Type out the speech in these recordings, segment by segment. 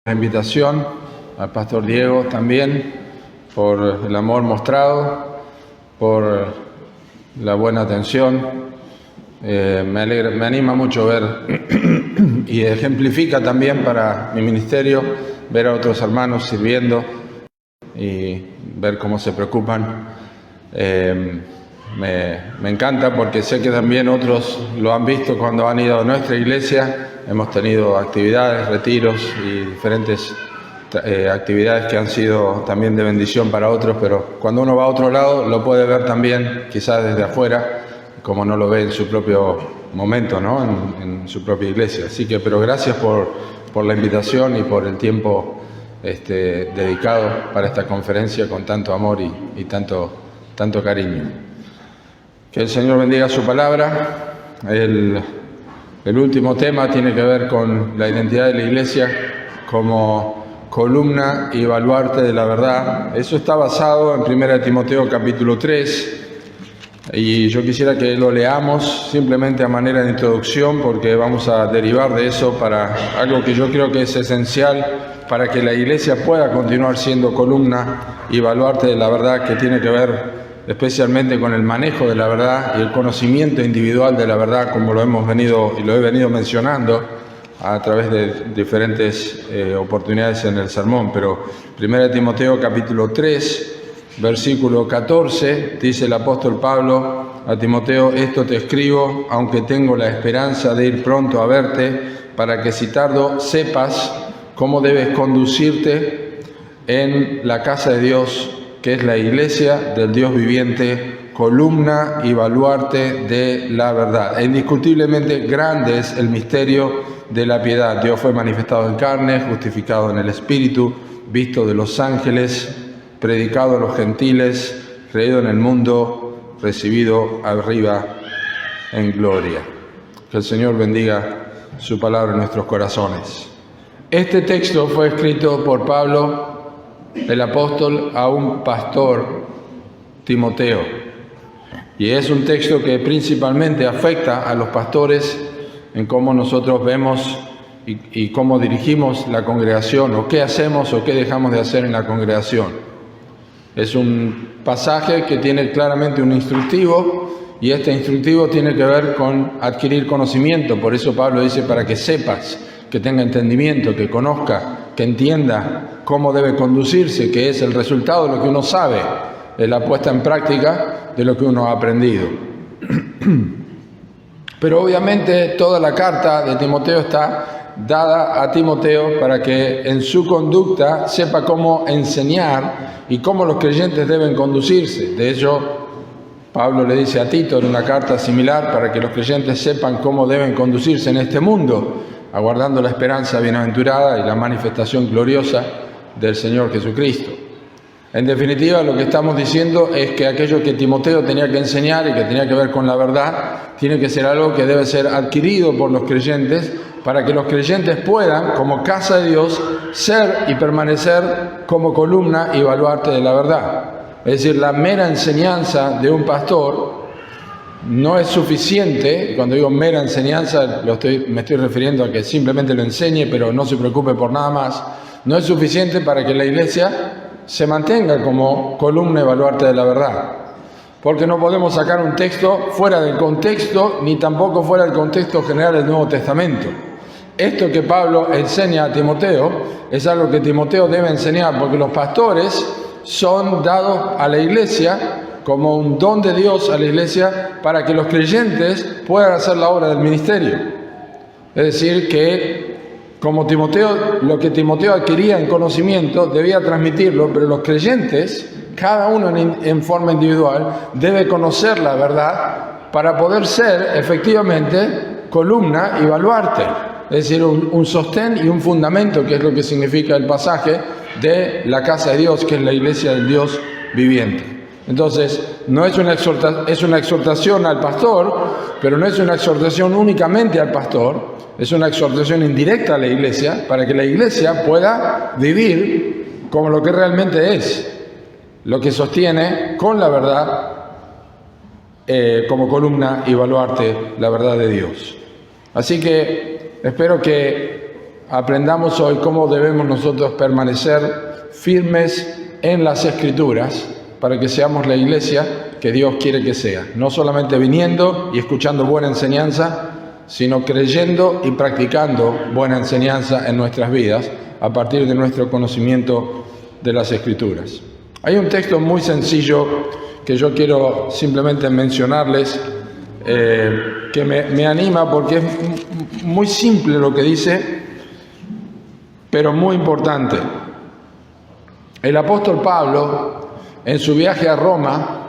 La invitación al pastor Diego también, por el amor mostrado, por la buena atención. Me anima mucho ver y ejemplifica también para mi ministerio ver a otros hermanos sirviendo y ver cómo se preocupan. Me encanta porque sé que también otros lo han visto cuando han ido a nuestra iglesia. Hemos tenido actividades, retiros y diferentes actividades que han sido también de bendición para otros, pero cuando uno va a otro lado lo puede ver también, quizás desde afuera, como no lo ve en su propio momento, ¿no? En su propia iglesia. Así que, pero gracias por la invitación y por el tiempo dedicado para esta conferencia con tanto amor y tanto cariño. Que el Señor bendiga su palabra. El último tema tiene que ver con la identidad de la iglesia como columna y baluarte de la verdad. Eso está basado en 1 Timoteo capítulo 3 y yo quisiera que lo leamos simplemente a manera de introducción, porque vamos a derivar de eso para algo que yo creo que es esencial para que la iglesia pueda continuar siendo columna y baluarte de la verdad, que tiene que ver especialmente con el manejo de la verdad y el conocimiento individual de la verdad, como lo he venido mencionando a través de diferentes oportunidades en el sermón. Pero 1 Timoteo capítulo 3, versículo 14, dice el apóstol Pablo a Timoteo: esto te escribo, aunque tengo la esperanza de ir pronto a verte, para que si tardo sepas cómo debes conducirte en la casa de Dios, que es la iglesia del Dios viviente, columna y baluarte de la verdad. Indiscutiblemente grande es el misterio de la piedad. Dios fue manifestado en carne, justificado en el Espíritu, visto de los ángeles, predicado a los gentiles, creído en el mundo, recibido arriba en gloria. Que el Señor bendiga su palabra en nuestros corazones. Este texto fue escrito por Pablo, el apóstol, a un pastor, Timoteo, y es un texto que principalmente afecta a los pastores en cómo nosotros vemos y cómo dirigimos la congregación, o qué hacemos o qué dejamos de hacer en la congregación. Es un pasaje que tiene claramente un instructivo, y este instructivo tiene que ver con adquirir conocimiento. Por eso Pablo dice: para que sepas, que tenga entendimiento, que conozca, que entienda cómo debe conducirse, que es el resultado de lo que uno sabe, de la puesta en práctica de lo que uno ha aprendido. Pero obviamente toda la carta de Timoteo está dada a Timoteo para que en su conducta sepa cómo enseñar y cómo los creyentes deben conducirse. De hecho, Pablo le dice a Tito en una carta similar, para que los creyentes sepan cómo deben conducirse en este mundo, aguardando la esperanza bienaventurada y la manifestación gloriosa del Señor Jesucristo. En definitiva, lo que estamos diciendo es que aquello que Timoteo tenía que enseñar y que tenía que ver con la verdad, tiene que ser algo que debe ser adquirido por los creyentes, para que los creyentes puedan, como casa de Dios, ser y permanecer como columna y baluarte de la verdad. Es decir, la mera enseñanza de un pastor no es suficiente. Cuando digo mera enseñanza, me estoy refiriendo a que simplemente lo enseñe, pero no se preocupe por nada más. No es suficiente para que la iglesia se mantenga como columna y baluarte de la verdad. Porque no podemos sacar un texto fuera del contexto, ni tampoco fuera del contexto general del Nuevo Testamento. Esto que Pablo enseña a Timoteo es algo que Timoteo debe enseñar, porque los pastores son dados a la iglesia como un don de Dios a la iglesia, para que los creyentes puedan hacer la obra del ministerio. Es decir, que como Timoteo, lo que Timoteo adquiría en conocimiento debía transmitirlo, pero los creyentes, cada uno en forma individual, debe conocer la verdad para poder ser efectivamente columna y baluarte. Es decir, un sostén y un fundamento, que es lo que significa el pasaje de la casa de Dios, que es la iglesia del Dios viviente. Entonces, es una exhortación al pastor, pero no es una exhortación únicamente al pastor, es una exhortación indirecta a la iglesia, para que la iglesia pueda vivir como lo que realmente es, lo que sostiene con la verdad como columna y baluarte la verdad de Dios. Así que espero que aprendamos hoy cómo debemos nosotros permanecer firmes en las Escrituras para que seamos la iglesia que Dios quiere que sea. No solamente viniendo y escuchando buena enseñanza, sino creyendo y practicando buena enseñanza en nuestras vidas a partir de nuestro conocimiento de las Escrituras. Hay un texto muy sencillo que yo quiero simplemente mencionarles, que me anima porque es muy simple lo que dice, pero muy importante. El apóstol Pablo, en su viaje a Roma,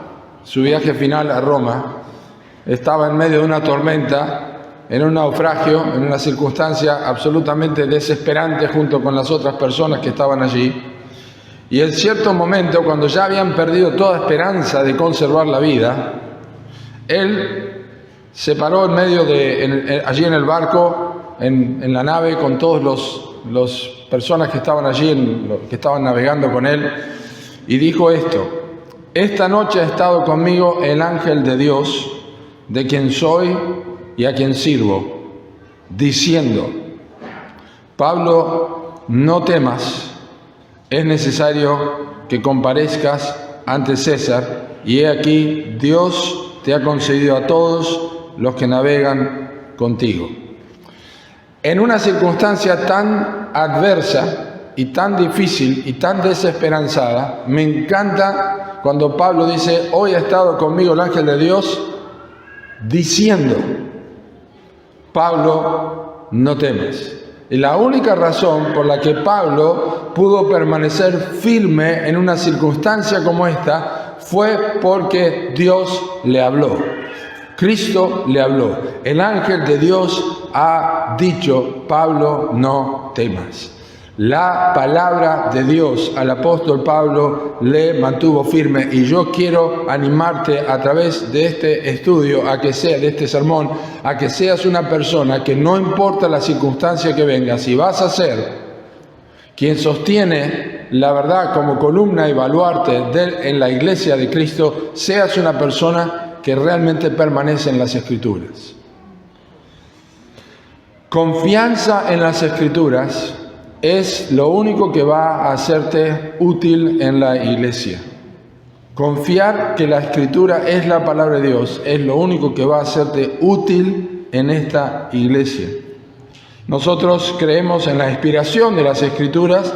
su viaje final a Roma, estaba en medio de una tormenta, en un naufragio, en una circunstancia absolutamente desesperante junto con las otras personas que estaban allí. Y en cierto momento, cuando ya habían perdido toda esperanza de conservar la vida, él se paró en medio allí en el barco, en la nave, con todos los personas que estaban allí, que estaban navegando con él, y dijo esto: esta noche ha estado conmigo el ángel de Dios, de quien soy y a quien sirvo, diciendo: Pablo, no temas, es necesario que comparezcas ante César, y he aquí, Dios te ha concedido a todos los que navegan contigo. En una circunstancia tan adversa y tan difícil y tan desesperanzada, me encanta cuando Pablo dice: hoy ha estado conmigo el ángel de Dios, diciendo: Pablo, no temas. Y la única razón por la que Pablo pudo permanecer firme en una circunstancia como esta fue porque Dios le habló. Cristo le habló. El ángel de Dios ha dicho: Pablo, no temas. La palabra de Dios al apóstol Pablo le mantuvo firme, y yo quiero animarte a través de este estudio, de este sermón, a que seas una persona que, no importa la circunstancia que venga, si vas a ser quien sostiene la verdad como columna y baluarte en la iglesia de Cristo, seas una persona que realmente permanece en las Escrituras. Confianza en las Escrituras es lo único que va a hacerte útil en la iglesia. Confiar que la Escritura es la palabra de Dios es lo único que va a hacerte útil en esta iglesia. Nosotros creemos en la inspiración de las Escrituras,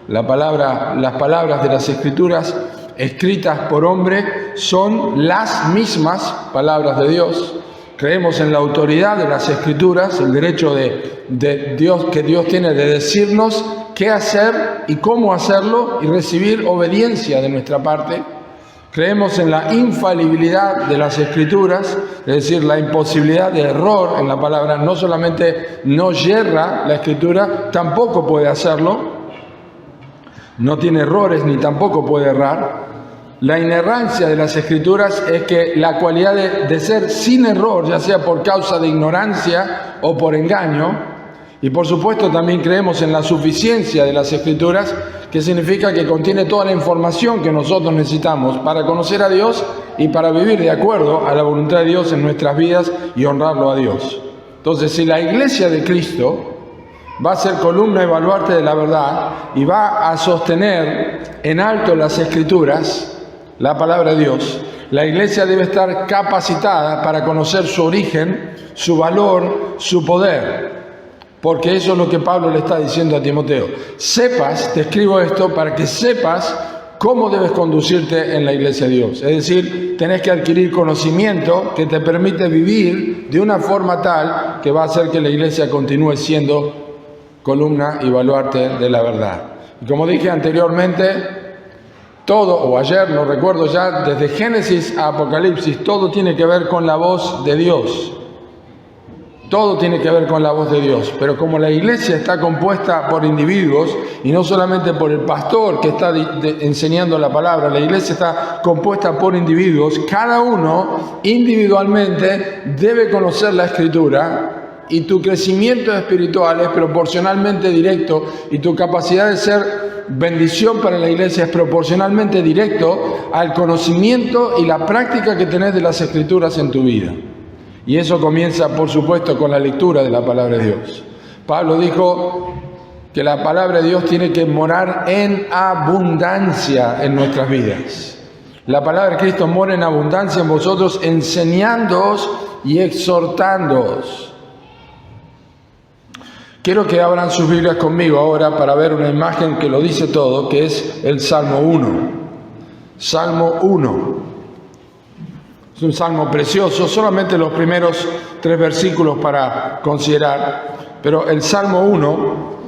las palabras de las Escrituras escritas por hombre son las mismas palabras de Dios. Creemos en la autoridad de las Escrituras, el derecho de Dios que Dios tiene de decirnos qué hacer y cómo hacerlo y recibir obediencia de nuestra parte. Creemos en la infalibilidad de las Escrituras, es decir, la imposibilidad de error en la palabra. No solamente no yerra la Escritura, tampoco puede hacerlo. No tiene errores ni tampoco puede errar. La inerrancia de las Escrituras es que la cualidad de ser sin error, ya sea por causa de ignorancia o por engaño. Y por supuesto también creemos en la suficiencia de las Escrituras, que significa que contiene toda la información que nosotros necesitamos para conocer a Dios y para vivir de acuerdo a la voluntad de Dios en nuestras vidas y honrarlo a Dios. Entonces, si la iglesia de Cristo va a ser columna y baluarte de la verdad y va a sostener en alto las Escrituras, la palabra de Dios, la iglesia debe estar capacitada para conocer su origen, su valor, su poder. Porque eso es lo que Pablo le está diciendo a Timoteo. Te escribo esto para que sepas cómo debes conducirte en la iglesia de Dios. Es decir, tenés que adquirir conocimiento que te permite vivir de una forma tal que va a hacer que la iglesia continúe siendo columna y baluarte de la verdad. Y como dije anteriormente, todo, o ayer, no recuerdo ya, desde Génesis a Apocalipsis, todo tiene que ver con la voz de Dios. Todo tiene que ver con la voz de Dios. Pero como la iglesia está compuesta por individuos, y no solamente por el pastor que está enseñando la palabra, la iglesia está compuesta por individuos, cada uno individualmente debe conocer la Escritura, y tu crecimiento espiritual es proporcionalmente directo, y tu capacidad de ser bendición para la iglesia es proporcionalmente directo al conocimiento y la práctica que tenés de las Escrituras en tu vida. Y eso comienza, por supuesto, con la lectura de la palabra de Dios. Pablo dijo: que la palabra de Dios tiene que morar en abundancia en nuestras vidas. La palabra de Cristo mora en abundancia en vosotros, enseñándoos y exhortándoos. Quiero que abran sus Biblias conmigo ahora para ver una imagen que lo dice todo, que es el Salmo 1. Salmo 1. Es un salmo precioso, solamente los primeros 3 versículos para considerar, pero el Salmo 1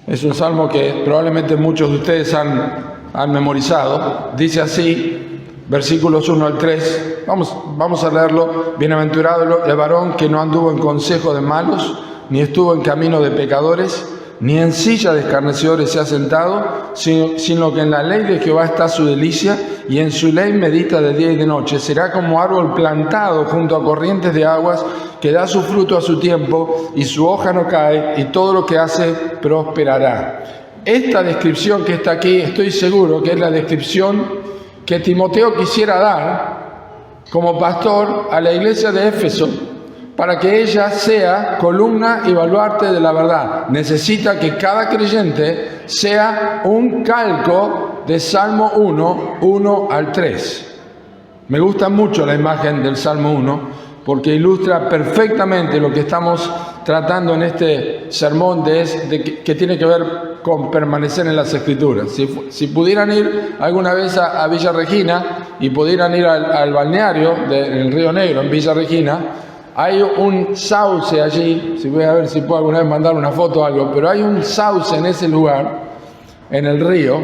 es un salmo que probablemente muchos de ustedes han memorizado. Dice así, versículos 1 al 3. Vamos a leerlo. Bienaventurado el varón que no anduvo en consejo de malos, ni estuvo en camino de pecadores, ni en silla de escarnecedores se ha sentado, sino que en la ley de Jehová está su delicia, y en su ley medita de día y de noche. Será como árbol plantado junto a corrientes de aguas, que da su fruto a su tiempo, y su hoja no cae, y todo lo que hace prosperará. Esta descripción que está aquí, estoy seguro que es la descripción que Timoteo quisiera dar como pastor a la iglesia de Éfeso, para que ella sea columna y baluarte de la verdad. Necesita que cada creyente sea un calco de Salmo 1, 1 al 3. Me gusta mucho la imagen del Salmo 1 porque ilustra perfectamente lo que estamos tratando en este sermón que tiene que ver con permanecer en las Escrituras. Si pudieran ir alguna vez a Villa Regina y pudieran ir al balneario del Río Negro en Villa Regina, hay un sauce allí, si voy a ver si puedo alguna vez mandar una foto o algo, pero hay un sauce en ese lugar, en el río,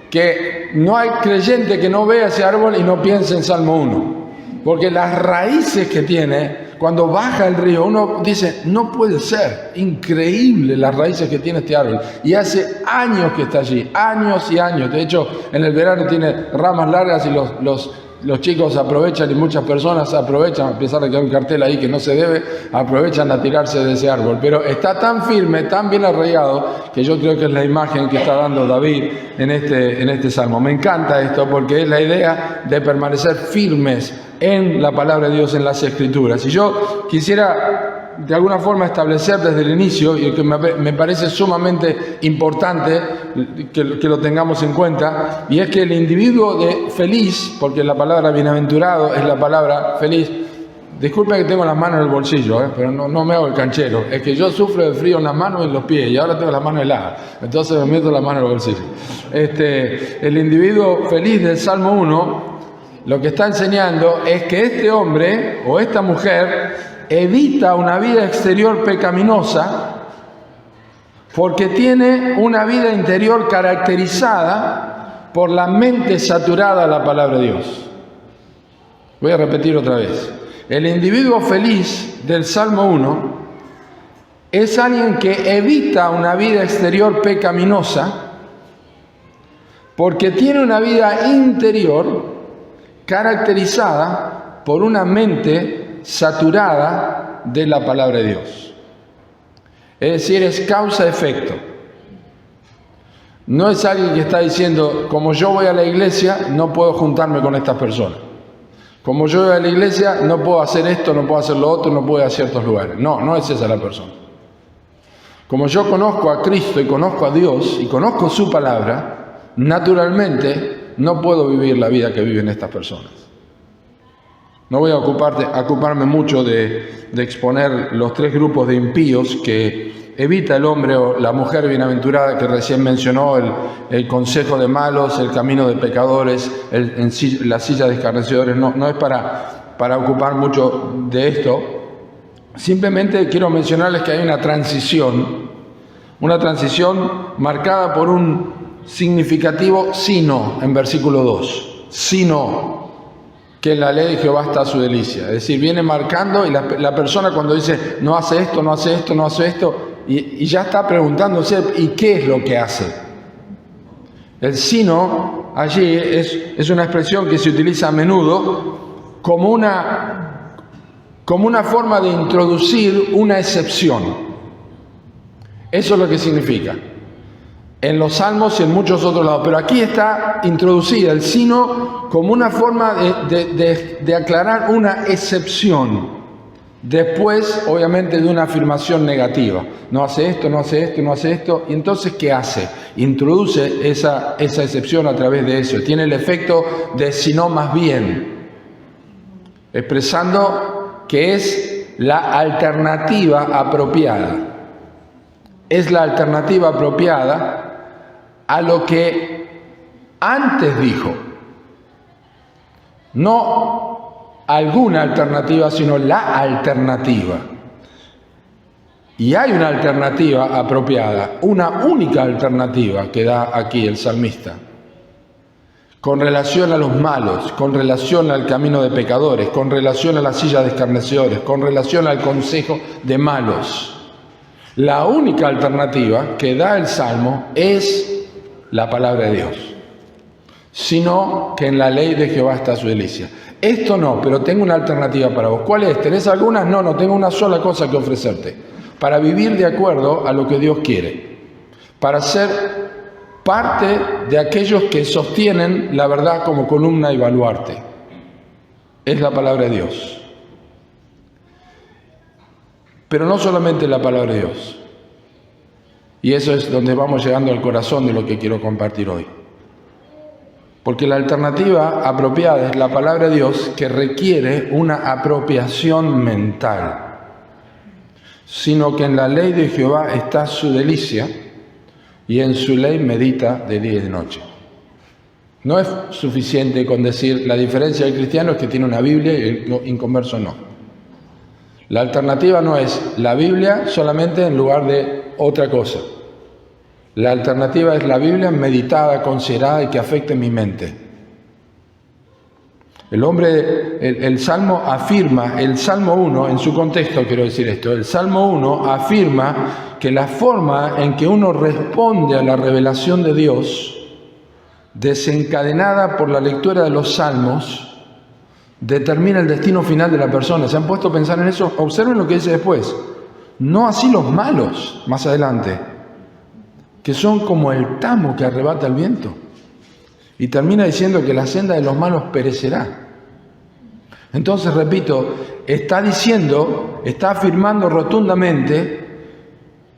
que no hay creyente que no vea ese árbol y no piense en Salmo 1. Porque las raíces que tiene, cuando baja el río, uno dice, no puede ser, increíble las raíces que tiene este árbol. Y hace años que está allí, años y años. De hecho, en el verano tiene ramas largas y los chicos aprovechan y muchas personas aprovechan, a pesar de que hay un cartel ahí que no se debe, aprovechan a tirarse de ese árbol. Pero está tan firme, tan bien arraigado, que yo creo que es la imagen que está dando David en este salmo. Me encanta esto porque es la idea de permanecer firmes en la palabra de Dios, en las Escrituras. Y yo quisiera de alguna forma establecer desde el inicio, y que me parece sumamente importante que lo tengamos en cuenta, y es que el individuo feliz, porque la palabra bienaventurado es la palabra feliz. Disculpen que tengo las manos en el bolsillo, pero no me hago el canchero. Es que yo sufro de frío en las manos y en los pies, y ahora tengo las manos heladas. Entonces me meto las manos en el bolsillo. El individuo feliz del Salmo 1, lo que está enseñando es que este hombre o esta mujer evita una vida exterior pecaminosa porque tiene una vida interior caracterizada por la mente saturada de la palabra de Dios. Voy a repetir otra vez. El individuo feliz del Salmo 1 es alguien que evita una vida exterior pecaminosa porque tiene una vida interior caracterizada por una mente saturada de la palabra de Dios. Es decir, es causa-efecto. No es alguien que está diciendo, como yo voy a la iglesia, no puedo juntarme con estas personas. Como yo voy a la iglesia, no puedo hacer esto, no puedo hacer lo otro, no puedo ir a ciertos lugares. No es esa la persona. Como yo conozco a Cristo y conozco a Dios y conozco su palabra, naturalmente no puedo vivir la vida que viven estas personas. No voy a ocuparme mucho de exponer los 3 grupos de impíos que evita el hombre o la mujer bienaventurada que recién mencionó, el consejo de malos, el camino de pecadores, la silla de escarnecedores. No es para ocupar mucho de esto. Simplemente quiero mencionarles que hay una transición marcada por un significativo sino en versículo 2. Sino, que en la ley de Jehová está su delicia. Es decir, viene marcando, y la persona cuando dice no hace esto, no hace esto, no hace esto, y ya está preguntándose ¿y qué es lo que hace? El sino allí es una expresión que se utiliza a menudo como una forma de introducir una excepción. Eso es lo que significa. En los Salmos y en muchos otros lados. Pero aquí está introducida el sino como una forma de aclarar una excepción. después, obviamente, de una afirmación negativa. No hace esto, no hace esto, no hace esto. Y entonces, ¿qué hace? Introduce esa excepción a través de eso. Tiene el efecto de sino más bien, expresando que es la alternativa apropiada. Es la alternativa apropiada a lo que antes dijo. No alguna alternativa, sino la alternativa. Y hay una alternativa apropiada, una única alternativa que da aquí el salmista, con relación a los malos, con relación al camino de pecadores, con relación a la silla de escarnecedores, con relación al consejo de malos. La única alternativa que da el Salmo es la palabra de Dios, sino que en la ley de Jehová está su delicia. Esto no, pero tengo una alternativa para vos. ¿Cuál es? ¿Tenés algunas? No, no tengo una sola cosa que ofrecerte. Para vivir de acuerdo a lo que Dios quiere. Para ser parte de aquellos que sostienen la verdad como columna y baluarte. Es la palabra de Dios. Pero no solamente la palabra de Dios. Y eso es donde vamos llegando al corazón de lo que quiero compartir hoy. Porque la alternativa apropiada es la palabra de Dios, que requiere una apropiación mental. Sino que en la ley de Jehová está su delicia, y en su ley medita de día y de noche. No es suficiente con decir la diferencia del cristiano es que tiene una Biblia y el inconverso no. La alternativa no es la Biblia solamente en lugar de otra cosa. La alternativa es la Biblia meditada, considerada y que afecte mi mente. El Salmo afirma, el Salmo 1, en su contexto quiero decir esto, el Salmo 1 afirma que la forma en que uno responde a la revelación de Dios, desencadenada por la lectura de los Salmos, determina el destino final de la persona. ¿Se han puesto a pensar en eso? Observen lo que dice después. No así los malos, más adelante, que son como el tamo que arrebata el viento. Y termina diciendo que la senda de los malos perecerá. Entonces, repito, está afirmando rotundamente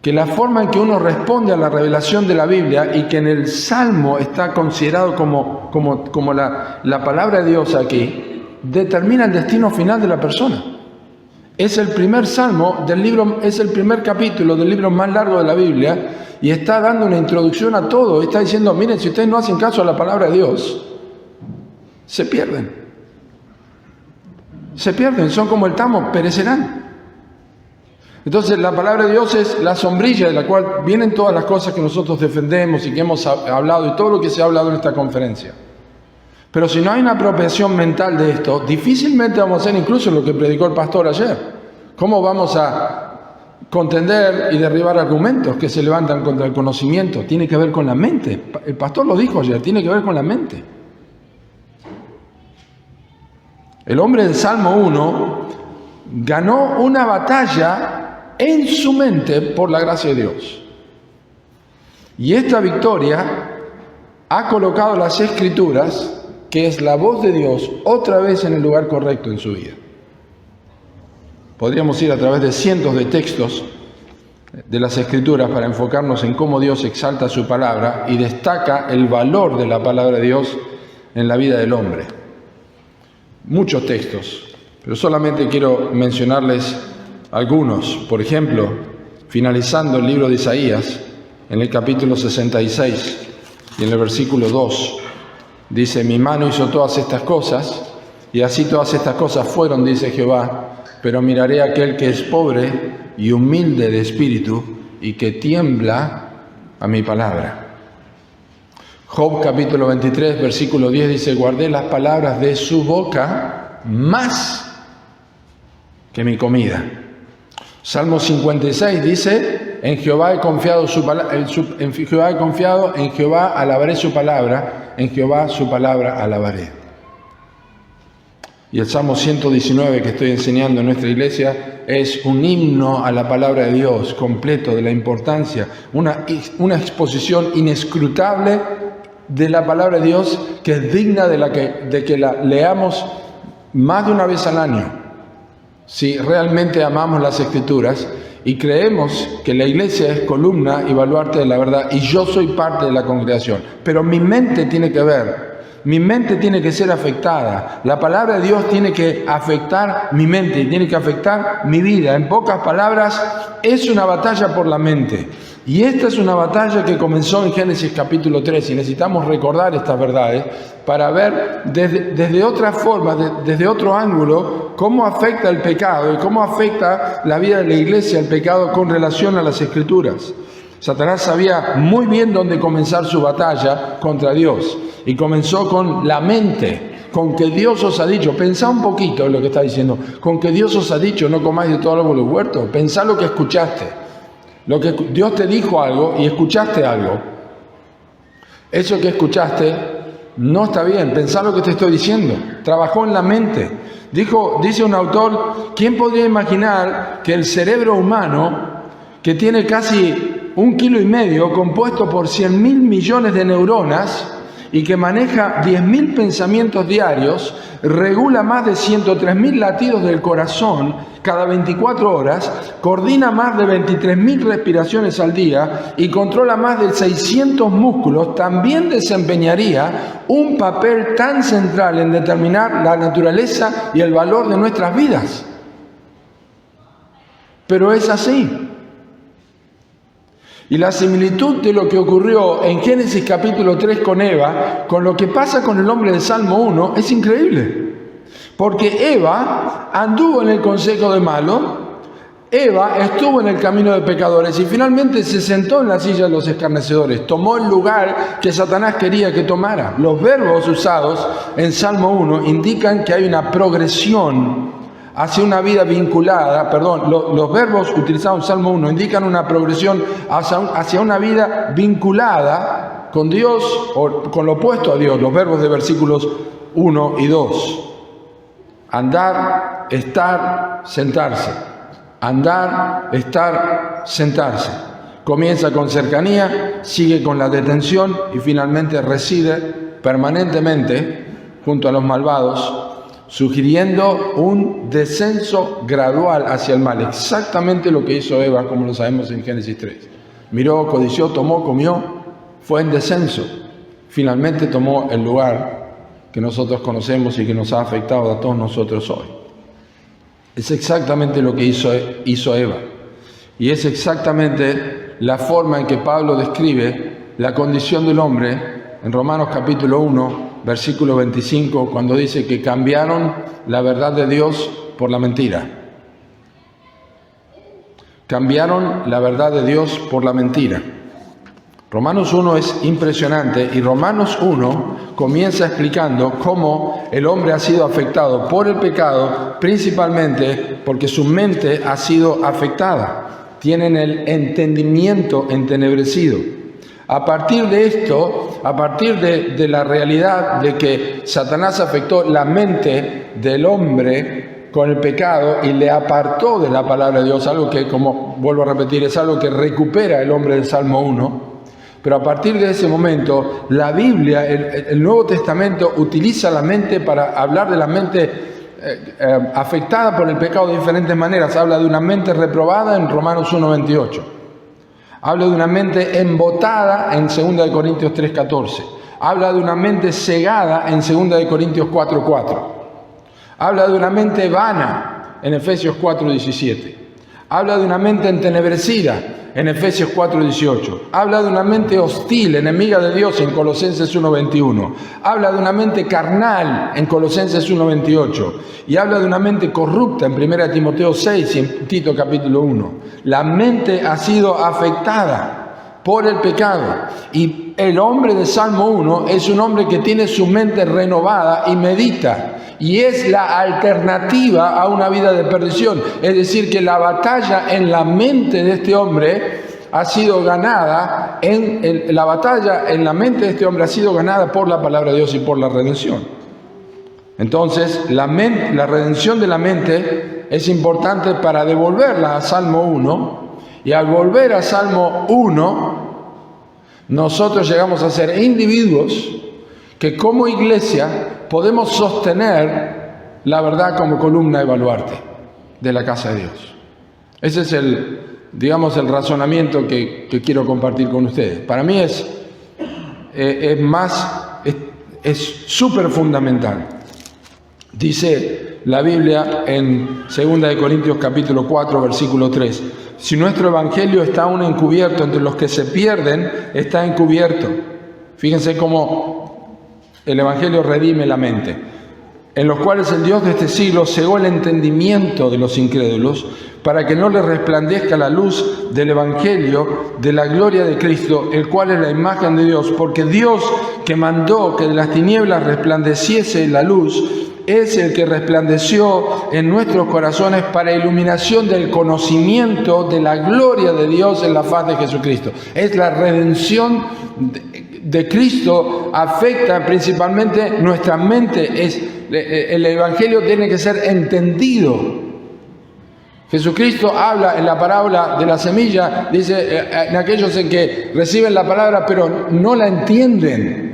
que la forma en que uno responde a la revelación de la Biblia y que en el Salmo está considerado como la palabra de Dios aquí, determina el destino final de la persona. Es el primer Salmo del libro, es el primer capítulo del libro más largo de la Biblia y está dando una introducción a todo. Está diciendo, miren, si ustedes no hacen caso a la palabra de Dios, se pierden. Se pierden, son como el tamo, perecerán. Entonces la palabra de Dios es la sombrilla de la cual vienen todas las cosas que nosotros defendemos y que hemos hablado y todo lo que se ha hablado en esta conferencia. Pero si no hay una apropiación mental de esto, difícilmente vamos a hacer incluso lo que predicó el pastor ayer. ¿Cómo vamos a contender y derribar argumentos que se levantan contra el conocimiento? Tiene que ver con la mente. El pastor lo dijo ayer, tiene que ver con la mente. El hombre del Salmo 1 ganó una batalla en su mente por la gracia de Dios. Y esta victoria ha colocado las Escrituras, que es la voz de Dios, otra vez en el lugar correcto en su vida. Podríamos ir a través de cientos de textos de las Escrituras para enfocarnos en cómo Dios exalta su palabra y destaca el valor de la palabra de Dios en la vida del hombre. Muchos textos, pero solamente quiero mencionarles algunos. Por ejemplo, finalizando el libro de Isaías, en el capítulo 66 y en el versículo 2, dice, mi mano hizo todas estas cosas, y así todas estas cosas fueron, dice Jehová, pero miraré a aquel que es pobre y humilde de espíritu, y que tiembla a mi palabra. Job capítulo 23, versículo 10 dice, guardé las palabras de su boca más que mi comida. Salmo 56 dice, en Jehová he confiado en Jehová he confiado, en Jehová alabaré su palabra, en Jehová su palabra alabaré. Y el Salmo 119 que estoy enseñando en nuestra iglesia es un himno a la palabra de Dios, completo, de la importancia, una exposición inescrutable de la palabra de Dios, que es digna de que la leamos más de una vez al año. si realmente amamos las Escrituras y creemos que la iglesia es columna y baluarte de la verdad, y yo soy parte de la congregación, pero mi mente tiene que ver, mi mente tiene que ser afectada, la palabra de Dios tiene que afectar mi mente, tiene que afectar mi vida. En pocas palabras, es una batalla por la mente. Y esta es una batalla que comenzó en Génesis capítulo 3, y necesitamos recordar estas verdades para ver desde otra forma, desde otro ángulo, cómo afecta el pecado y cómo afecta la vida de la iglesia el pecado con relación a las Escrituras. Satanás sabía muy bien dónde comenzar su batalla contra Dios, y comenzó con la mente, con que Dios os ha dicho. Pensá un poquito en lo que está diciendo, con que Dios os ha dicho no comáis de todo árbol del huerto. Pensá lo que escuchaste. Lo que Dios te dijo algo y escuchaste algo. Eso que escuchaste no está bien. Pensá lo que te estoy diciendo. Trabajó en la mente. Dice un autor, ¿quién podría imaginar que el cerebro humano, que tiene casi 1,5 kilos, compuesto por 100.000 millones de neuronas y que maneja 10.000 pensamientos diarios, regula más de 103.000 latidos del corazón cada 24 horas, coordina más de 23.000 respiraciones al día y controla más de 600 músculos, también desempeñaría un papel tan central en determinar la naturaleza y el valor de nuestras vidas? Pero es así. Y la similitud de lo que ocurrió en Génesis capítulo 3 con Eva, con lo que pasa con el hombre del Salmo 1, es increíble. Porque Eva anduvo en el consejo de malo, Eva estuvo en el camino de pecadores y finalmente se sentó en la silla de los escarnecedores. Tomó el lugar que Satanás quería que tomara. Los verbos usados en Salmo 1 indican que hay una progresión hacia una vida vinculada, los verbos utilizados en Salmo 1 indican una progresión hacia una vida vinculada con Dios o con lo opuesto a Dios, los verbos de versículos 1 y 2. Andar, estar, sentarse. Andar, estar, sentarse. Comienza con cercanía, sigue con la detención y finalmente reside permanentemente junto a los malvados, sugiriendo un descenso gradual hacia el mal. Exactamente lo que hizo Eva, como lo sabemos en Génesis 3. Miró, codició, tomó, comió, fue en descenso. Finalmente tomó el lugar que nosotros conocemos y que nos ha afectado a todos nosotros hoy. Es exactamente lo que hizo Eva. Y es exactamente la forma en que Pablo describe la condición del hombre en Romanos capítulo 1, versículo 25, cuando dice que cambiaron la verdad de Dios por la mentira. Cambiaron la verdad de Dios por la mentira. Romanos 1 es impresionante y Romanos 1 comienza explicando cómo el hombre ha sido afectado por el pecado, principalmente porque su mente ha sido afectada. Tienen el entendimiento entenebrecido. A partir de esto, a partir de la realidad de que Satanás afectó la mente del hombre con el pecado y le apartó de la palabra de Dios, algo que, como vuelvo a repetir, es algo que recupera el hombre del Salmo 1, pero a partir de ese momento, la Biblia, el Nuevo Testamento, utiliza la mente para hablar de la mente afectada por el pecado de diferentes maneras. Habla de una mente reprobada en Romanos 1:28. Habla de una mente embotada en 2 Corintios 3:14. Habla de una mente cegada en 2 Corintios 4:4. Habla de una mente vana en Efesios 4:17. Habla de una mente entenebrecida en Efesios 4:18. Habla de una mente hostil, enemiga de Dios en Colosenses 1:21. Habla de una mente carnal en Colosenses 1:28. Y habla de una mente corrupta en 1 Timoteo 6 y en Tito capítulo 1. La mente ha sido afectada por el pecado. Y el hombre de Salmo 1 es un hombre que tiene su mente renovada y medita. Y es la alternativa a una vida de perdición. Es decir, que la batalla en la mente de este hombre ha sido ganada, la batalla en la mente de este hombre ha sido ganada por la palabra de Dios y por la redención. Entonces, la redención de la mente es importante para devolverla a Salmo 1. Y al volver a Salmo 1, nosotros llegamos a ser individuos que como iglesia podemos sostener la verdad como columna y baluarte. de la casa de Dios. Ese es el razonamiento que quiero compartir con ustedes. Para mí es súper fundamental. Dice la Biblia en 2 Corintios capítulo 4, versículo 3. Si nuestro evangelio está aún encubierto entre los que se pierden, está encubierto. Fíjense cómo el evangelio redime la mente. En los cuales el Dios de este siglo cegó el entendimiento de los incrédulos, para que no les resplandezca la luz del evangelio de la gloria de Cristo, el cual es la imagen de Dios. Porque Dios, que mandó que de las tinieblas resplandeciese la luz, es el que resplandeció en nuestros corazones para iluminación del conocimiento de la gloria de Dios en la faz de Jesucristo. Es la redención de Cristo, afecta principalmente nuestra mente. El evangelio tiene que ser entendido. Jesucristo habla en la parábola de la semilla, dice, en aquellos en que reciben la palabra pero no la entienden.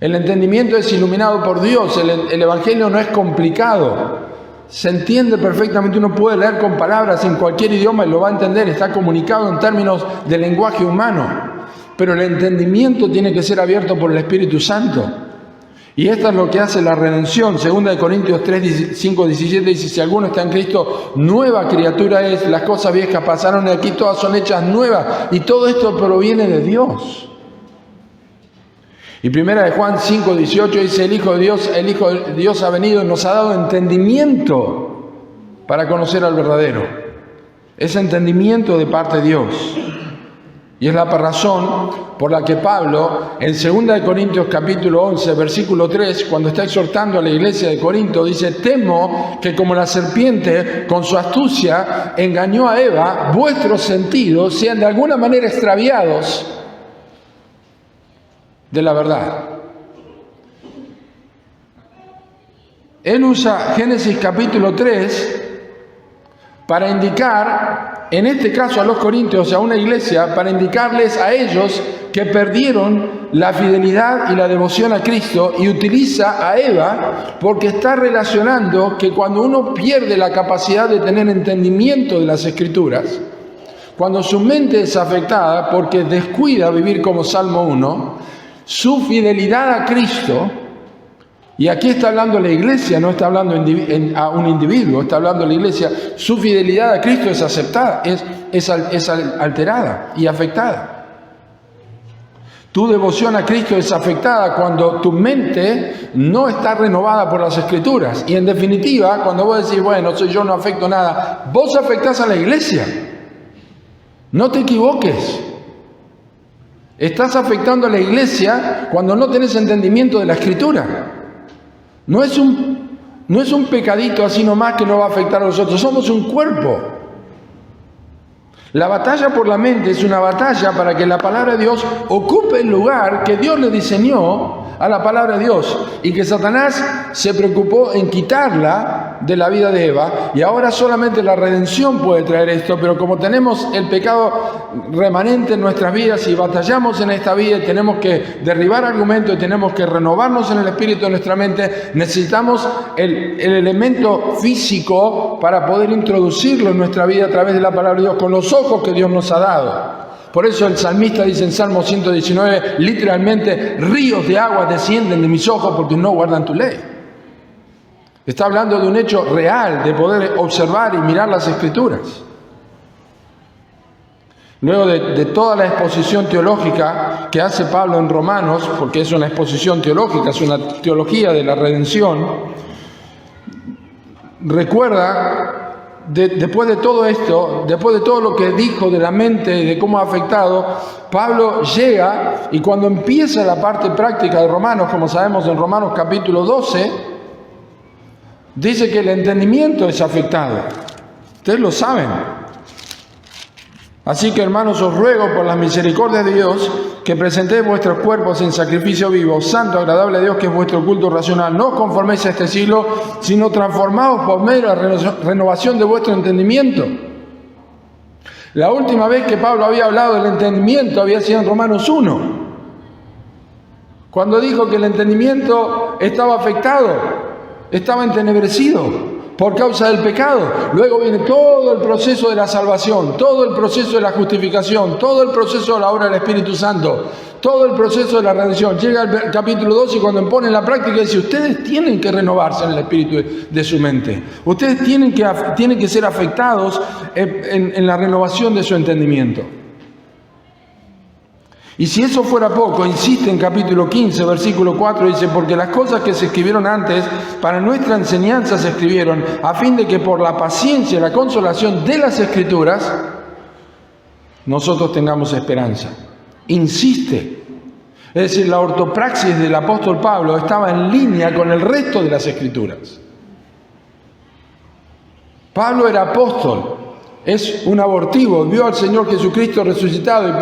El entendimiento es iluminado por Dios, el evangelio no es complicado, se entiende perfectamente, uno puede leer con palabras en cualquier idioma y lo va a entender, está comunicado en términos de lenguaje humano, pero el entendimiento tiene que ser abierto por el Espíritu Santo. Y esto es lo que hace la redención. 2 Corintios 3, 5, 17 dice, si alguno está en Cristo, nueva criatura es, las cosas viejas pasaron y aquí todas son hechas nuevas. Y todo esto proviene de Dios. Y 1 Juan 5, 18 dice, el Hijo de Dios ha venido y nos ha dado entendimiento para conocer al verdadero. Es entendimiento de parte de Dios. Y es la razón por la que Pablo, en 2 Corintios capítulo 11, versículo 3, cuando está exhortando a la iglesia de Corinto, dice, temo que como la serpiente con su astucia engañó a Eva, vuestros sentidos sean de alguna manera extraviados de la verdad. Él usa Génesis capítulo 3 para indicar, en este caso a los corintios, a una iglesia, para indicarles a ellos que perdieron la fidelidad y la devoción a Cristo, y utiliza a Eva porque está relacionando que cuando uno pierde la capacidad de tener entendimiento de las Escrituras, cuando su mente es afectada porque descuida vivir como Salmo 1, su fidelidad a Cristo, y aquí está hablando la iglesia, no está hablando a un individuo, está hablando la iglesia, su fidelidad a Cristo es aceptada, es alterada y afectada. Tu devoción a Cristo es afectada cuando tu mente no está renovada por las Escrituras. Y en definitiva, cuando vos decís, bueno, yo no afecto nada, vos afectás a la iglesia. No te equivoques. Estás afectando a la iglesia cuando no tenés entendimiento de la Escritura. No es un pecadito así nomás que no va a afectar a nosotros. Somos un cuerpo. La batalla por la mente es una batalla para que la palabra de Dios ocupe el lugar que Dios le diseñó a la palabra de Dios, y que Satanás se preocupó en quitarla de la vida de Eva, y ahora solamente la redención puede traer esto. Pero como tenemos el pecado remanente en nuestras vidas y batallamos en esta vida y tenemos que derribar argumentos y tenemos que renovarnos en el espíritu de nuestra mente, necesitamos el elemento físico para poder introducirlo en nuestra vida a través de la palabra de Dios, con los ojos que Dios nos ha dado. Por eso el salmista dice en Salmo 119, literalmente, ríos de agua descienden de mis ojos porque no guardan tu ley. Está hablando de un hecho real, de poder observar y mirar las Escrituras. Luego de toda la exposición teológica que hace Pablo en Romanos, porque es una exposición teológica, es una teología de la redención, recuerda, después de todo esto, después de todo lo que dijo de la mente y de cómo ha afectado, Pablo llega, y cuando empieza la parte práctica de Romanos, como sabemos en Romanos capítulo 12, dice que el entendimiento es afectado. Ustedes lo saben. Así que, hermanos, os ruego por las misericordias de Dios que presentéis vuestros cuerpos en sacrificio vivo, santo, agradable a Dios, que es vuestro culto racional. No os conforméis a este siglo, sino transformaos por medio de la renovación de vuestro entendimiento. La última vez que Pablo había hablado del entendimiento había sido en Romanos 1, cuando dijo que el entendimiento estaba afectado, estaba entenebrecido, por causa del pecado. Luego viene todo el proceso de la salvación, todo el proceso de la justificación, todo el proceso de la obra del Espíritu Santo, todo el proceso de la redención. Llega el capítulo 2 y cuando pone en la práctica dice, ustedes tienen que renovarse en el espíritu de su mente. Ustedes tienen que ser afectados en la renovación de su entendimiento. Y si eso fuera poco, insiste en capítulo 15, versículo 4, dice, porque las cosas que se escribieron antes, para nuestra enseñanza se escribieron, a fin de que por la paciencia y la consolación de las Escrituras, nosotros tengamos esperanza. Insiste. Es decir, la ortopraxis del apóstol Pablo estaba en línea con el resto de las Escrituras. Pablo era apóstol. Es un abortivo, vio al Señor Jesucristo resucitado y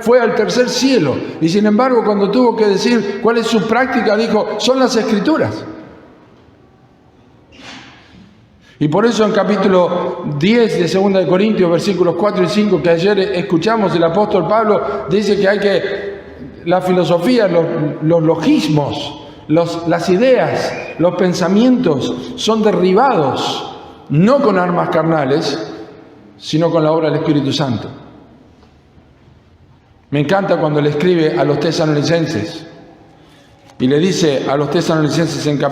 fue al tercer cielo. Y sin embargo, cuando tuvo que decir cuál es su práctica, dijo, son las Escrituras. Y por eso en capítulo 10 de 2 de Corintios, versículos 4 y 5, que ayer escuchamos, el apóstol Pablo dice que la filosofía, los logismos, las ideas, los pensamientos son derribados, no con armas carnales, sino con la obra del Espíritu Santo. Me encanta cuando le escribe a los tesalonicenses y le dice a los tesalonicenses en 1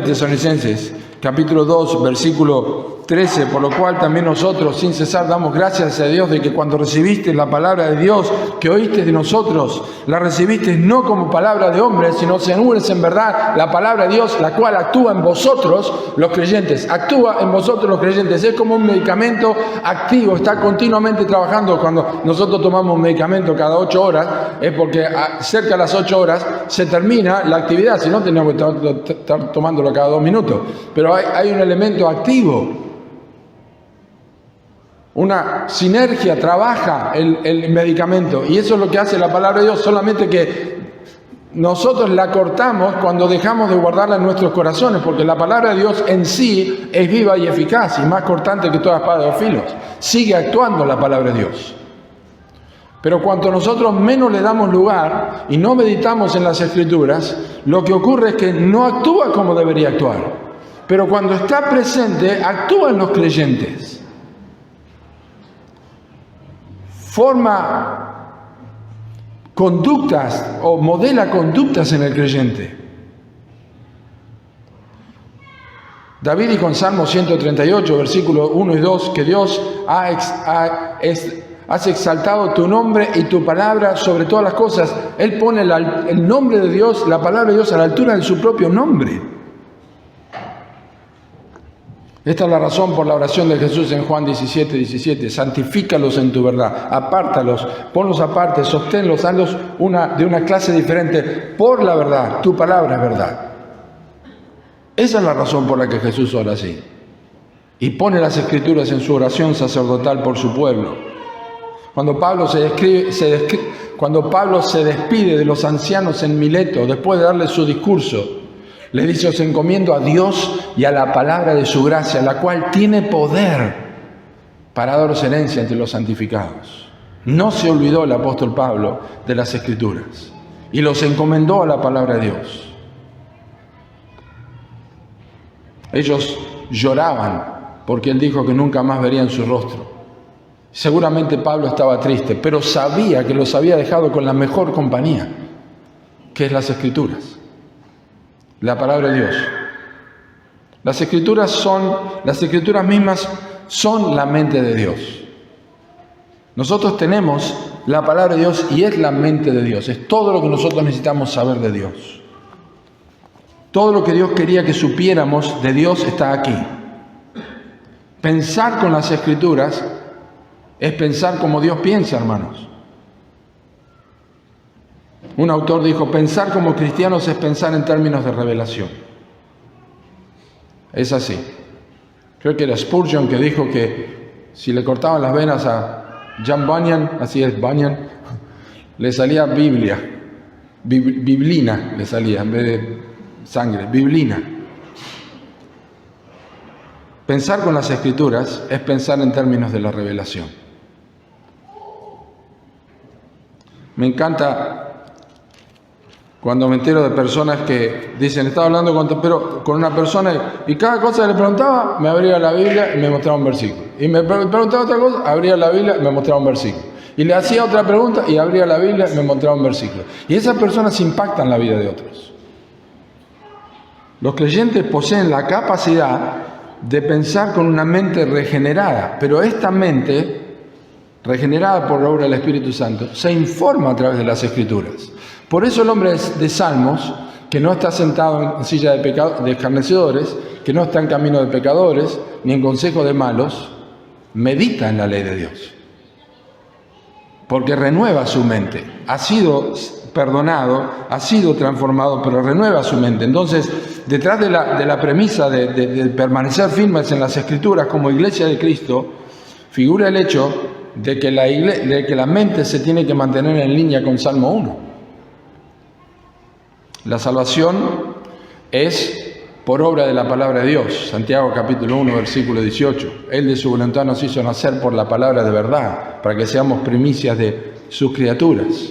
Tesalonicenses, capítulo 2, versículo 13, por lo cual también nosotros sin cesar damos gracias a Dios de que cuando recibiste la palabra de Dios que oíste de nosotros, la recibiste no como palabra de hombre, sino según es en verdad la palabra de Dios, la cual actúa en vosotros los creyentes. Actúa en vosotros los creyentes. Es como un medicamento activo, está continuamente trabajando. Cuando nosotros tomamos un medicamento cada 8 horas, es porque cerca de las 8 horas se termina la actividad, si no tenemos que estar tomándolo cada 2 minutos. Pero hay un elemento activo. Una sinergia, trabaja el medicamento, y eso es lo que hace la palabra de Dios, solamente que nosotros la cortamos cuando dejamos de guardarla en nuestros corazones, porque la palabra de Dios en sí es viva y eficaz y más cortante que toda espada de 2 filos. Sigue actuando la palabra de Dios. Pero cuanto nosotros menos le damos lugar y no meditamos en las Escrituras, lo que ocurre es que no actúa como debería actuar. Pero cuando está presente, actúa en los creyentes. Forma conductas o modela conductas en el creyente. David dijo en Salmo 138, versículos 1 y 2, que Dios has exaltado tu nombre y tu palabra sobre todas las cosas. Él pone el nombre de Dios, la palabra de Dios a la altura de su propio nombre. Esta es la razón por la oración de Jesús en Juan 17:17. Santifícalos en tu verdad, apártalos, ponlos aparte, sosténlos, hazlos de una clase diferente por la verdad. Tu palabra es verdad. Esa es la razón por la que Jesús ora así. Y pone las Escrituras en su oración sacerdotal por su pueblo. Cuando Pablo se despide de los ancianos en Mileto, después de darles su discurso, le dice, os encomiendo a Dios y a la palabra de su gracia, la cual tiene poder para daros herencia entre los santificados. No se olvidó el apóstol Pablo de las Escrituras y los encomendó a la palabra de Dios. Ellos lloraban porque él dijo que nunca más verían su rostro. Seguramente Pablo estaba triste, pero sabía que los había dejado con la mejor compañía, que es las Escrituras. La palabra de Dios. Las Escrituras mismas son la mente de Dios. Nosotros tenemos la palabra de Dios y es la mente de Dios. Es todo lo que nosotros necesitamos saber de Dios. Todo lo que Dios quería que supiéramos de Dios está aquí. Pensar con las Escrituras es pensar como Dios piensa, hermanos. Un autor dijo, pensar como cristianos es pensar en términos de revelación. Es así. Creo que era Spurgeon que dijo que si le cortaban las venas a John Bunyan, así es, Bunyan, le salía Biblia, biblina le salía, en vez de sangre, biblina. Pensar con las Escrituras es pensar en términos de la revelación. Me encanta Cuando me entero de personas que dicen, estaba hablando con una persona y cada cosa que le preguntaba, me abría la Biblia y me mostraba un versículo. Y me preguntaba otra cosa, abría la Biblia y me mostraba un versículo. Y le hacía otra pregunta y abría la Biblia y me mostraba un versículo. Y esas personas impactan la vida de otros. Los creyentes poseen la capacidad de pensar con una mente regenerada, pero esta mente, regenerada por la obra del Espíritu Santo, se informa a través de las Escrituras. Por eso el hombre de Salmos, que no está sentado en silla de escarnecedores, que no está en camino de pecadores, ni en consejo de malos, medita en la ley de Dios. Porque renueva su mente. Ha sido perdonado, ha sido transformado, pero renueva su mente. Entonces, detrás de la premisa de permanecer firmes en las Escrituras como Iglesia de Cristo, figura el hecho de que la mente se tiene que mantener en línea con Salmo 1. La salvación es por obra de la palabra de Dios. Santiago capítulo 1, versículo 18. Él de su voluntad nos hizo nacer por la palabra de verdad, para que seamos primicias de sus criaturas.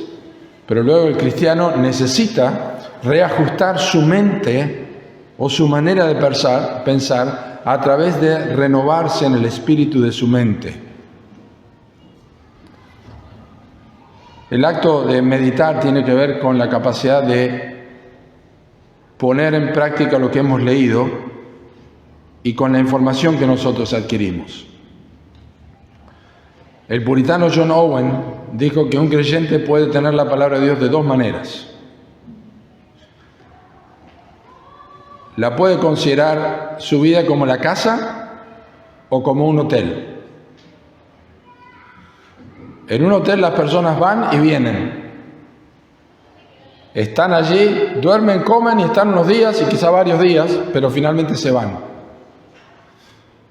Pero luego el cristiano necesita reajustar su mente o su manera de pensar a través de renovarse en el espíritu de su mente. El acto de meditar tiene que ver con la capacidad de poner en práctica lo que hemos leído y con la información que nosotros adquirimos. El puritano John Owen dijo que un creyente puede tener la palabra de Dios de dos maneras. La puede considerar su vida como la casa o como un hotel. En un hotel las personas van y vienen. Están allí, duermen, comen y están unos días y quizá varios días, pero finalmente se van.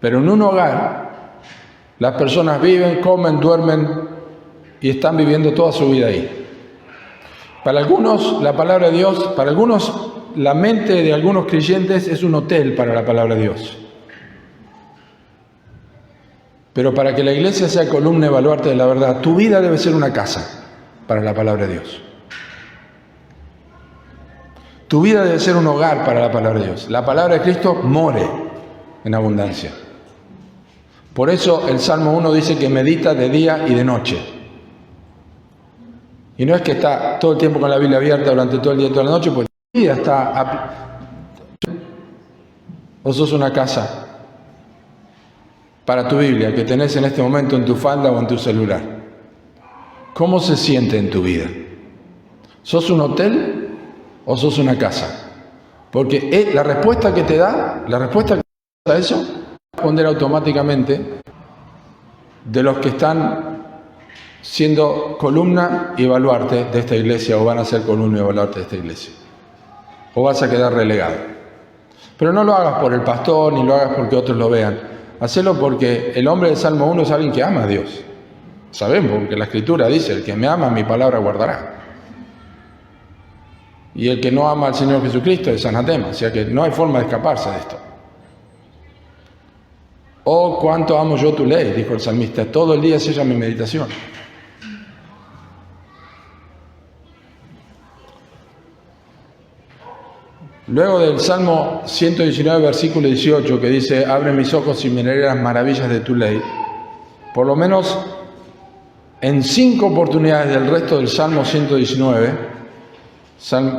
Pero en un hogar, las personas viven, comen, duermen y están viviendo toda su vida ahí. Para algunos, la palabra de Dios, para algunos, la mente de algunos creyentes es un hotel para la palabra de Dios. Pero para que la iglesia sea columna y baluarte de la verdad, tu vida debe ser una casa para la palabra de Dios. Tu vida debe ser un hogar para la palabra de Dios. La palabra de Cristo more en abundancia. Por eso el Salmo 1 dice que medita de día y de noche. Y no es que está todo el tiempo con la Biblia abierta durante todo el día y toda la noche, pues tu vida está... O sos una casa para tu Biblia que tenés en este momento en tu falda o en tu celular. ¿Cómo se siente en tu vida? ¿Sos un hotel o sos una casa? Porque la respuesta que te da, a eso, va a responder automáticamente de los que están siendo columna y baluarte de esta iglesia o van a ser columna y baluarte de esta iglesia. O vas a quedar relegado. Pero no lo hagas por el pastor ni lo hagas porque otros lo vean. Hacelo porque el hombre del Salmo 1 es alguien que ama a Dios. Sabemos, porque la Escritura dice, el que me ama, mi palabra guardará. Y el que no ama al Señor Jesucristo es anatema, o sea que no hay forma de escaparse de esto. Oh, cuánto amo yo tu ley, dijo el salmista, todo el día es ella mi meditación. Luego del Salmo 119, versículo 18, que dice, abre mis ojos y miraré las maravillas de tu ley, por lo menos en 5 oportunidades del resto del Salmo 119,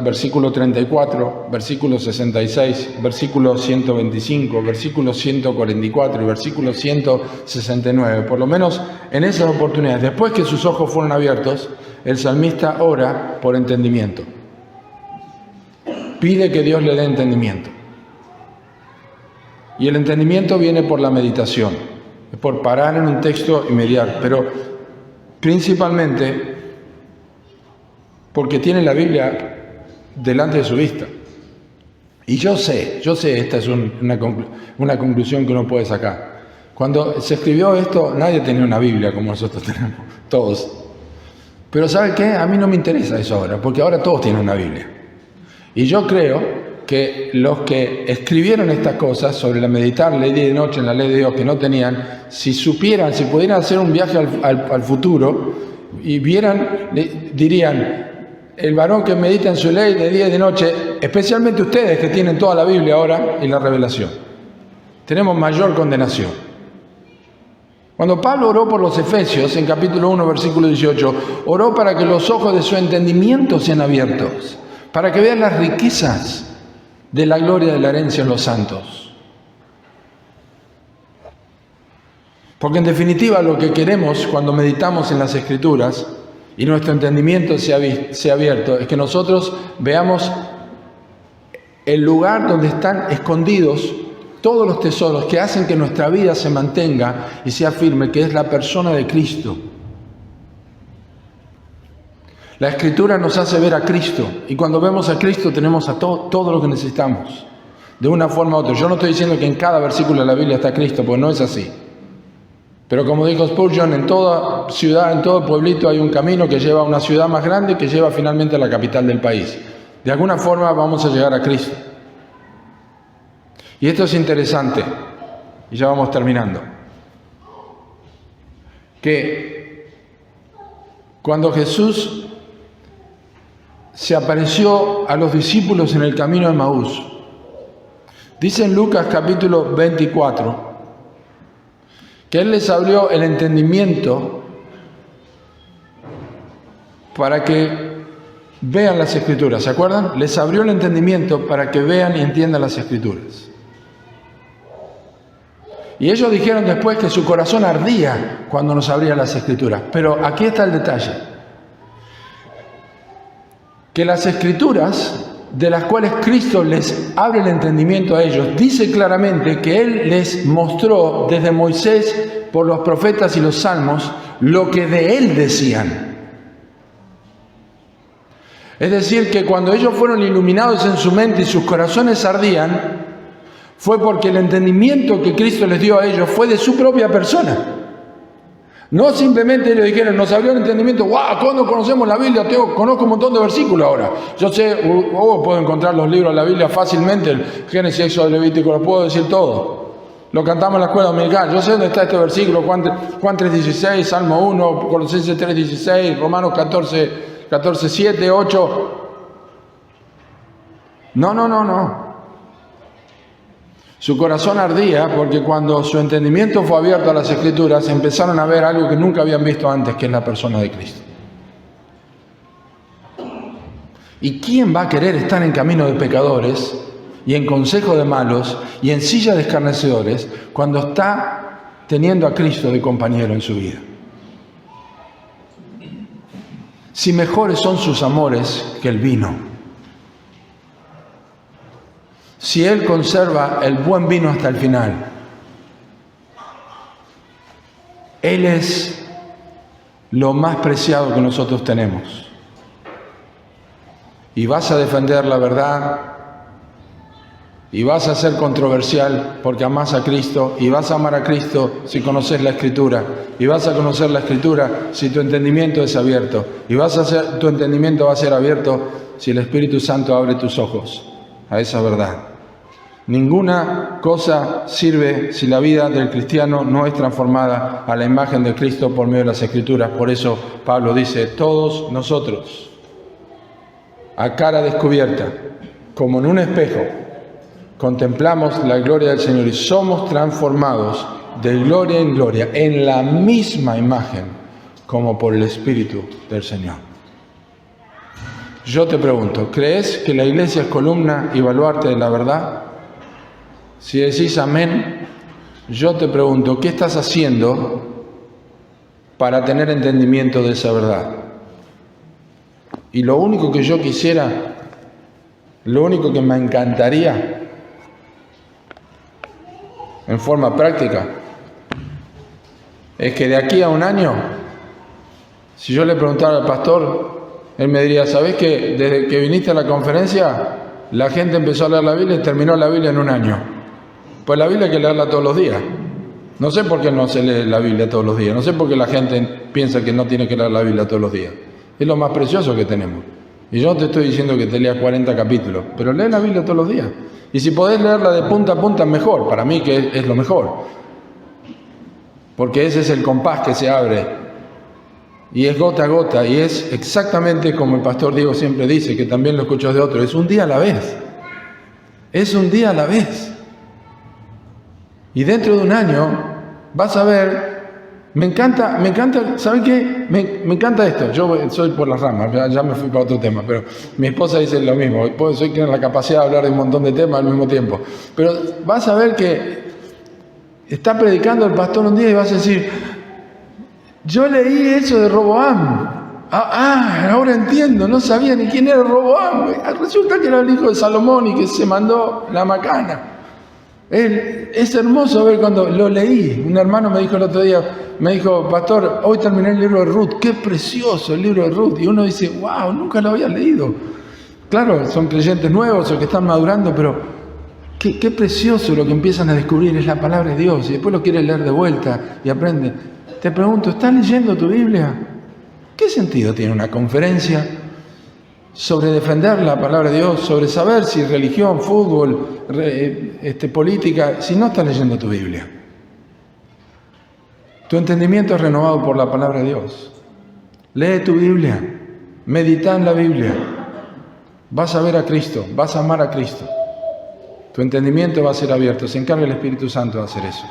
versículo 34, versículo 66, versículo 125, versículo 144 y versículo 169. Por lo menos en esas oportunidades, después que sus ojos fueron abiertos, el salmista ora por entendimiento. Pide que Dios le dé entendimiento. Y el entendimiento viene por la meditación, por parar en un texto y mediar, pero principalmente porque tiene la Biblia delante de su vista. Y yo sé, esta es una conclusión que uno puede sacar. Cuando se escribió esto, nadie tenía una Biblia como nosotros tenemos, todos. Pero ¿sabe qué? A mí no me interesa eso ahora, porque ahora todos tienen una Biblia. Y yo creo que los que escribieron estas cosas sobre la meditar ley de noche en la ley de Dios que no tenían, si supieran, si pudieran hacer un viaje al futuro y vieran, dirían, el varón que medita en su ley de día y de noche, especialmente ustedes que tienen toda la Biblia ahora y la revelación, tenemos mayor condenación. Cuando Pablo oró por los Efesios, en capítulo 1, versículo 18, oró para que los ojos de su entendimiento sean abiertos, para que vean las riquezas de la gloria de la herencia en los santos. Porque en definitiva lo que queremos cuando meditamos en las Escrituras y nuestro entendimiento sea abierto, es que nosotros veamos el lugar donde están escondidos todos los tesoros que hacen que nuestra vida se mantenga y sea firme, que es la persona de Cristo. La Escritura nos hace ver a Cristo, y cuando vemos a Cristo tenemos a todo lo que necesitamos, de una forma u otra. Yo no estoy diciendo que en cada versículo de la Biblia está Cristo, porque no es así. Pero como dijo Spurgeon, en toda ciudad, en todo pueblito hay un camino que lleva a una ciudad más grande, que lleva finalmente a la capital del país. De alguna forma vamos a llegar a Cristo. Y esto es interesante, y ya vamos terminando, que cuando Jesús se apareció a los discípulos en el camino de Emaús, dice en Lucas capítulo 24, que Él les abrió el entendimiento para que vean las Escrituras. ¿Se acuerdan? Les abrió el entendimiento para que vean y entiendan las Escrituras. Y ellos dijeron después que su corazón ardía cuando nos abría las Escrituras. Pero aquí está el detalle. Que las Escrituras, de las cuales Cristo les abre el entendimiento a ellos, dice claramente que Él les mostró desde Moisés por los profetas y los salmos lo que de Él decían. Es decir, que cuando ellos fueron iluminados en su mente y sus corazones ardían, fue porque el entendimiento que Cristo les dio a ellos fue de su propia persona. No simplemente ellos dijeron, nos abrió el entendimiento, ¡wow! ¿Cuándo conocemos la Biblia? Conozco un montón de versículos ahora. Yo sé, puedo encontrar los libros de la Biblia fácilmente, el Génesis, Éxodo, Levítico, lo puedo decir todo. Lo cantamos en la escuela dominical. Yo sé dónde está este versículo, Juan 3:16, Salmo 1, Colosenses 3:16, Romanos 14, 7, 8. No. Su corazón ardía porque cuando su entendimiento fue abierto a las Escrituras, empezaron a ver algo que nunca habían visto antes, que es la persona de Cristo. ¿Y quién va a querer estar en camino de pecadores y en consejo de malos y en silla de escarnecedores cuando está teniendo a Cristo de compañero en su vida? Si mejores son sus amores que el vino, si Él conserva el buen vino hasta el final, Él es lo más preciado que nosotros tenemos. Y vas a defender la verdad, y vas a ser controversial porque amas a Cristo, y vas a amar a Cristo si conoces la Escritura, y vas a conocer la Escritura si tu entendimiento es abierto, y tu entendimiento va a ser abierto si el Espíritu Santo abre tus ojos a esa verdad. Ninguna cosa sirve si la vida del cristiano no es transformada a la imagen de Cristo por medio de las Escrituras. Por eso Pablo dice, todos nosotros, a cara descubierta, como en un espejo, contemplamos la gloria del Señor y somos transformados de gloria en gloria en la misma imagen como por el Espíritu del Señor. Yo te pregunto, ¿crees que la iglesia es columna y baluarte de la verdad? Si decís amén, yo te pregunto, ¿qué estás haciendo para tener entendimiento de esa verdad? Y lo único que yo quisiera, lo único que me encantaría, en forma práctica, es que de aquí a un año, si yo le preguntara al pastor, él me diría, ¿sabés que desde que viniste a la conferencia, la gente empezó a leer la Biblia y terminó la Biblia en un año? Pues la Biblia hay que leerla todos los días. No sé por qué no se lee la Biblia todos los días. No sé por qué la gente piensa que no tiene que leer la Biblia todos los días. Es lo más precioso que tenemos. Y yo no te estoy diciendo que te leas 40 capítulos, pero lee la Biblia todos los días. Y si podés leerla de punta a punta, mejor. Para mí que es lo mejor. Porque ese es el compás que se abre y es gota a gota, y es exactamente como el pastor Diego siempre dice, que también lo escucho de otro, es un día a la vez. Es un día a la vez. Y dentro de un año vas a ver, me encanta, ¿saben qué? Me encanta esto, yo soy por las ramas, ya me fui para otro tema, pero mi esposa dice lo mismo, soy que tiene la capacidad de hablar de un montón de temas al mismo tiempo. Pero vas a ver que está predicando el pastor un día y vas a decir, yo leí eso de Roboam. Ahora entiendo, no sabía ni quién era Roboam. Resulta que era el hijo de Salomón y que se mandó la macana. Es hermoso ver cuando lo leí. Un hermano me dijo el otro día, me dijo, pastor, hoy terminé el libro de Ruth. Qué precioso el libro de Ruth. Y uno dice, wow, nunca lo había leído. Claro, son creyentes nuevos o que están madurando, pero qué precioso lo que empiezan a descubrir es la palabra de Dios. Y después lo quieren leer de vuelta y aprenden. Te pregunto, ¿estás leyendo tu Biblia? ¿Qué sentido tiene una conferencia sobre defender la palabra de Dios, sobre saber si religión, fútbol, política, si no estás leyendo tu Biblia? Tu entendimiento es renovado por la palabra de Dios. Lee tu Biblia, medita en la Biblia. Vas a ver a Cristo, vas a amar a Cristo. Tu entendimiento va a ser abierto, se encarga el Espíritu Santo de hacer eso.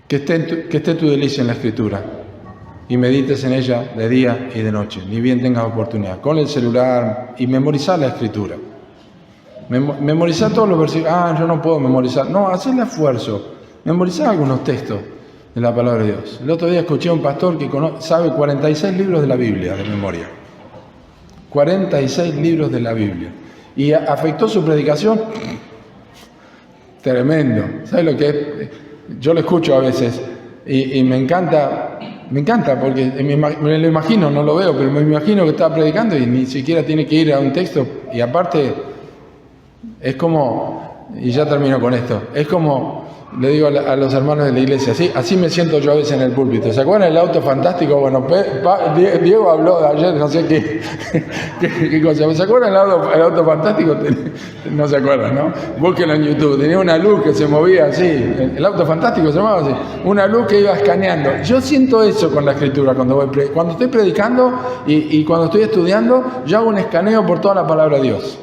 Que esté tu delicia en la Escritura y medites en ella de día y de noche, ni bien tengas oportunidad. Con el celular y memorizar la Escritura. Memorizar todos los versículos. Yo no puedo memorizar. No, haz el esfuerzo. Memorizar algunos textos de la palabra de Dios. El otro día escuché a un pastor que sabe 46 libros de la Biblia de memoria. 46 libros de la Biblia. Y afectó su predicación. Tremendo. ¿Sabes lo que es? Yo lo escucho a veces y me encanta porque me lo imagino, no lo veo, pero me imagino que está predicando y ni siquiera tiene que ir a un texto. Y aparte, es como, y ya termino con esto, es como, le digo a los hermanos de la iglesia, así me siento yo a veces en el púlpito. ¿Se acuerdan del auto fantástico? Bueno, Diego habló ayer, no sé qué cosa. ¿Se acuerdan el auto fantástico? No se acuerdan, ¿no? Búsquenlo en YouTube. Tenía una luz que se movía así. El auto fantástico se llamaba así. Una luz que iba escaneando. Yo siento eso con la Escritura. Cuando estoy predicando y cuando estoy estudiando, yo hago un escaneo por toda la palabra de Dios.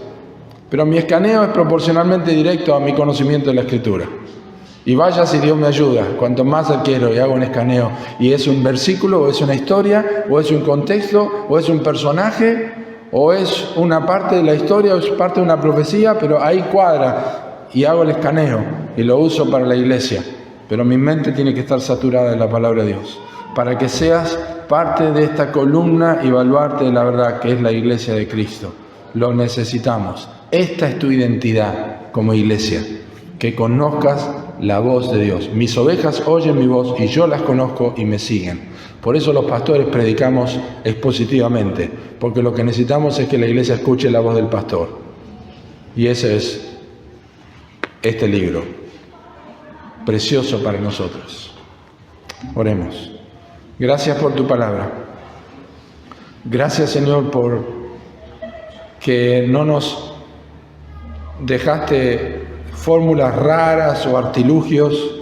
Pero mi escaneo es proporcionalmente directo a mi conocimiento de la Escritura. Y vaya si Dios me ayuda, cuanto más adquiero y hago un escaneo, y es un versículo, o es una historia, o es un contexto, o es un personaje, o es una parte de la historia, o es parte de una profecía, pero ahí cuadra, y hago el escaneo, y lo uso para la iglesia. Pero mi mente tiene que estar saturada de la palabra de Dios, para que seas parte de esta columna y baluarte de la verdad, que es la iglesia de Cristo. Lo necesitamos. Esta es tu identidad como iglesia, que conozcas la voz de Dios. Mis ovejas oyen mi voz y yo las conozco y me siguen. Por eso los pastores predicamos expositivamente, porque lo que necesitamos es que la iglesia escuche la voz del pastor. Y ese es este libro, precioso para nosotros. Oremos. Gracias por tu palabra. Gracias, Señor, por que no nos dejaste fórmulas raras o artilugios.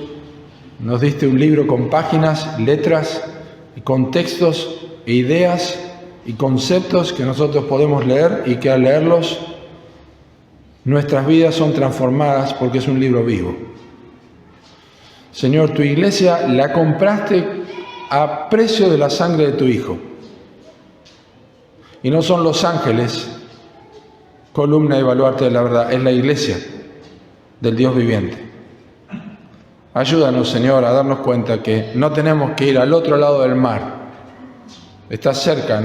Nos diste un libro con páginas, letras, contextos, ideas y conceptos que nosotros podemos leer y que al leerlos nuestras vidas son transformadas porque es un libro vivo. Señor, tu iglesia la compraste a precio de la sangre de tu Hijo. Y no son los ángeles, columna y baluarte de la verdad, es la iglesia del Dios viviente. Ayúdanos, Señor, a darnos cuenta que no tenemos que ir al otro lado del mar. Está cerca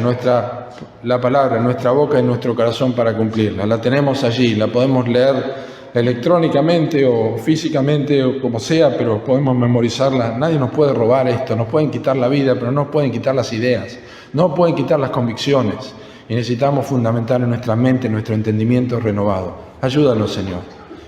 la palabra en nuestra boca y en nuestro corazón para cumplirla. La tenemos allí, la podemos leer electrónicamente o físicamente o como sea, pero podemos memorizarla. Nadie nos puede robar esto, nos pueden quitar la vida, pero no nos pueden quitar las ideas, no pueden quitar las convicciones. Y necesitamos fundamentar en nuestra mente, nuestro entendimiento renovado. Ayúdanos, Señor.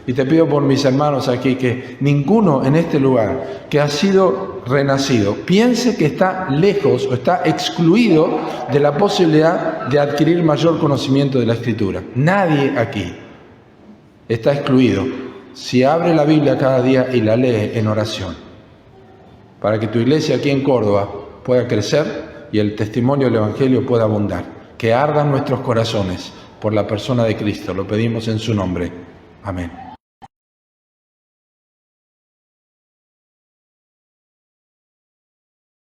Y te pido por mis hermanos aquí que ninguno en este lugar que ha sido renacido piense que está lejos o está excluido de la posibilidad de adquirir mayor conocimiento de la Escritura. Nadie aquí está excluido si abre la Biblia cada día y la lee en oración. para que tu iglesia aquí en Córdoba pueda crecer y el testimonio del Evangelio pueda abundar. Que ardan nuestros corazones por la persona de Cristo. Lo pedimos en su nombre. Amén.